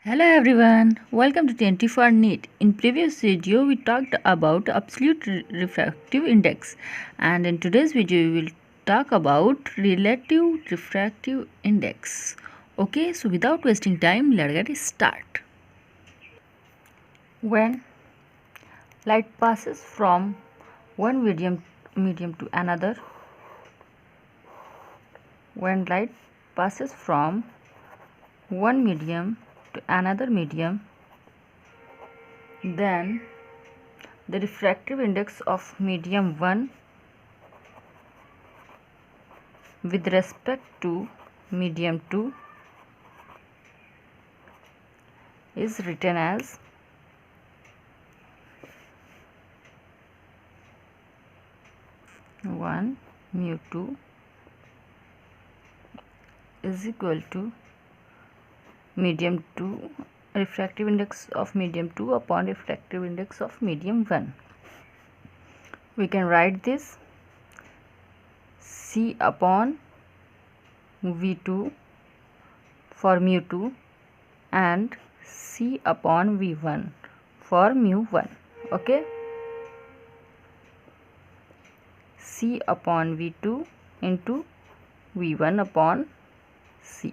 Hello everyone, welcome to 24 NEET. In previous video we talked about absolute refractive index, and in today's video we will talk about relative refractive index. Okay, so without wasting time, let's get start. When light passes from one medium to another, when light passes from one medium to another medium, then the refractive index of medium 1 with respect to medium 2 is written as mu2 is equal to medium 2 refractive index of medium 2 upon refractive index of medium 1. We can write this C upon V2 for mu2 and C upon V1 for mu1. Okay, C upon V2 into V1 upon C.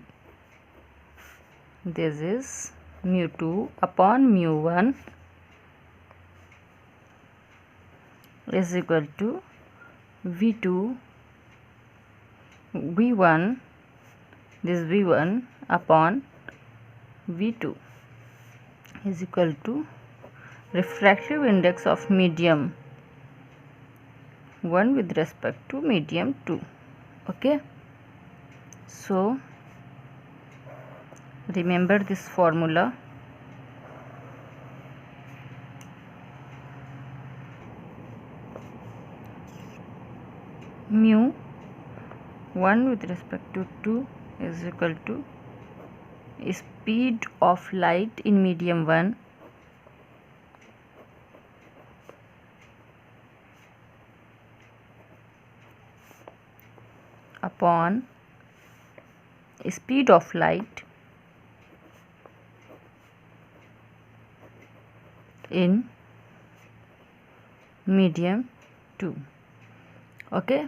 This is mu2 upon mu1 is equal to V2 V1, this V1 upon V2 is equal to refractive index of medium 1 with respect to medium 2. Okay, so remember this formula. Mu 1 with respect to 2 is equal to speed of light in medium 1 upon speed of light in medium 2. Okay,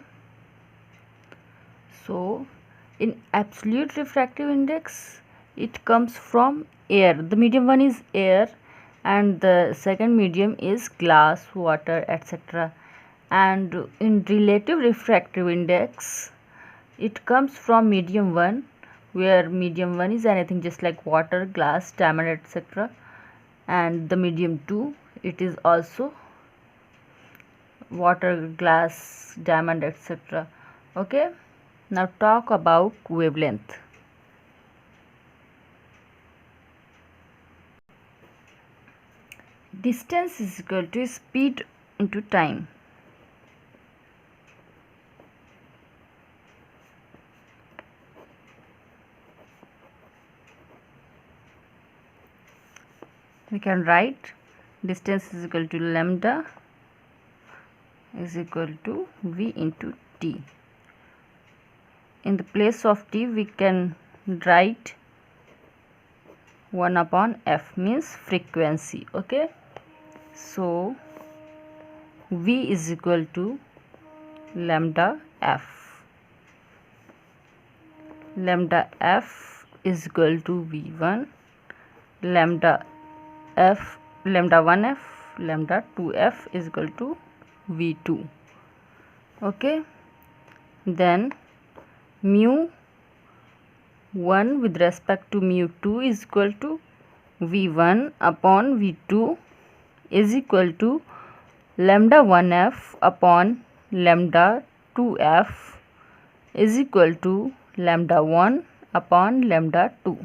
so in absolute refractive index it comes from air. The medium 1 is air and the second medium is glass, water, etc. And in relative refractive index it comes from medium 1, where medium 1 is anything just like water, glass, diamond, etc. And the medium 2, it is also water, glass, diamond, etc. Okay, now talk about wavelength. Distance is equal to speed into time. We can write distance is equal to lambda is equal to V into T. In the place of T we can write 1 upon F, means frequency. Okay, so V is equal to lambda F. Lambda F is equal to V1, lambda 1F, lambda 2F is equal to V2. Okay, then mu 1 with respect to mu 2 is equal to V1 upon V2 is equal to lambda 1F upon lambda 2F is equal to lambda 1 upon lambda 2.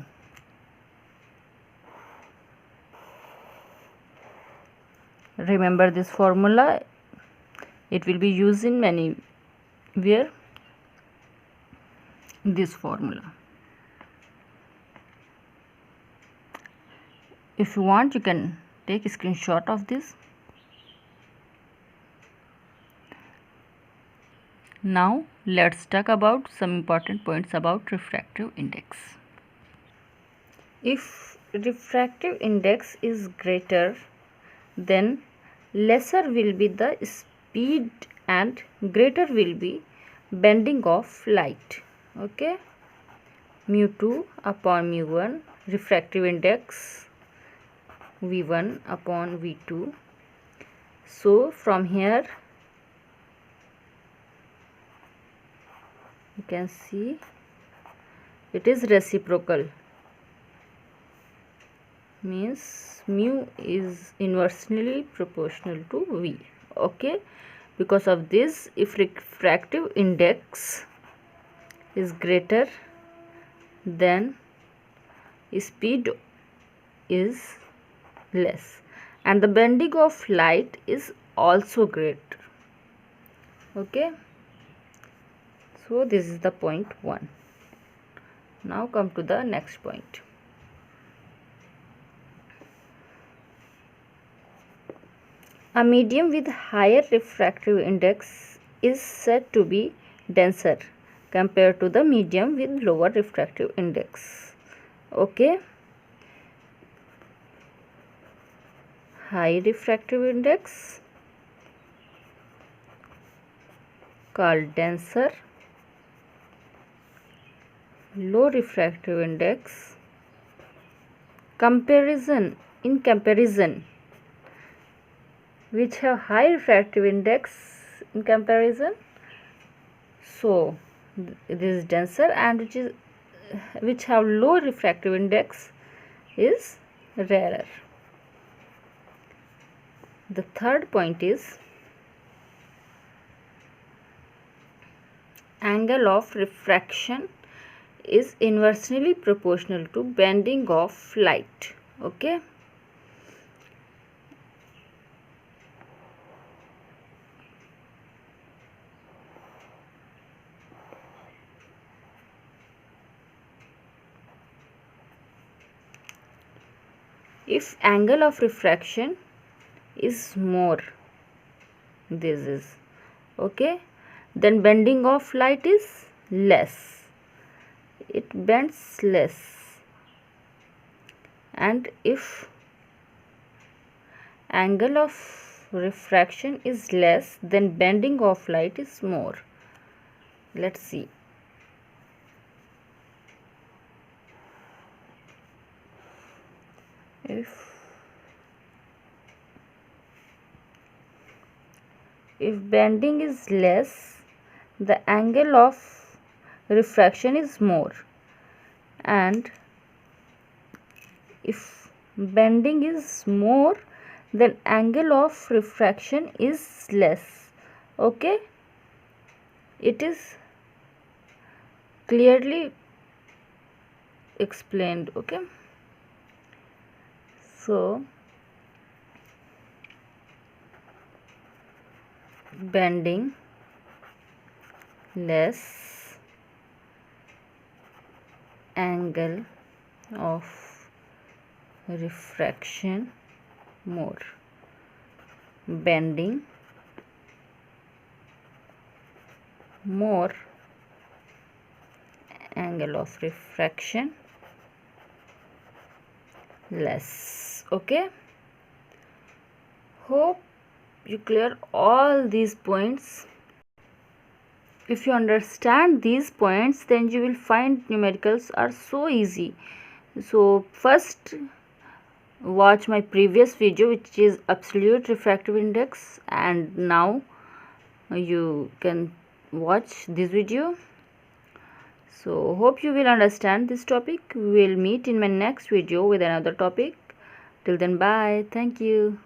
Remember this formula, it will be used in many where this formula. If you want, you can take a screenshot of this. Now let's talk about some important points about refractive index. If refractive index is greater, then lesser will be the speed and greater will be bending of light. Okay, mu2 upon mu1, refractive index v1 upon v2. So from here you can see it is reciprocal, means mu is inversely proportional to v. Okay, because of this, if refractive index is greater, then speed is less and the bending of light is also great. Okay, so this is the point 1. Now come to the next point. A medium with higher refractive index is said to be denser compared to the medium with lower refractive index. Okay, high refractive index called denser, low refractive index comparison which have high refractive index in comparison, so it is denser, and which have low refractive index is rarer. The third point is angle of refraction is inversely proportional to bending of light. Okay, if angle of refraction is more, this is okay, then bending of light is less, it bends less, and if angle of refraction is less, then bending of light is more. Let's see. If bending is less, the angle of refraction is more, and if bending is more, then angle of refraction is less. Okay, it is clearly explained. Okay, so bending less, angle of refraction more, bending more, angle of refraction less. Okay, hope you clear all these points. If you understand these points, then you will find numericals are so easy. So first watch my previous video, which is absolute refractive index, and now you can watch this video. So hope you will understand this topic. We will meet in my next video with another topic. Till then, bye. Thank you.